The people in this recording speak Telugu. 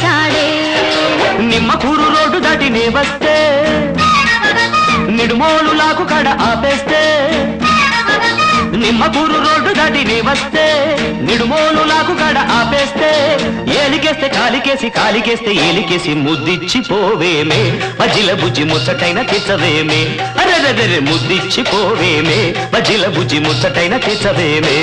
చేశాడే. నిమ్మకూరు రోడ్డు దాటి నే వస్తే నిడుమోలు లాకు కడ ఆపేస్తే, నిమ్మకూరు రోడ్డు దాటి నే వస్తే నిడుమోలు లాకు కడ ఆపేస్తే, ఏలికేస్తే కాలికేసి కాలికేస్తే ఏలికేసి ముద్దిచ్చి పోవేమే, మజిల బుజ్జి ముచ్చటైన తెచ్చవేమే, అరెరెరె ముద్దిచ్చి పోవేమే, మజిల బుజ్జి ముచ్చటైన తెచ్చవేమే.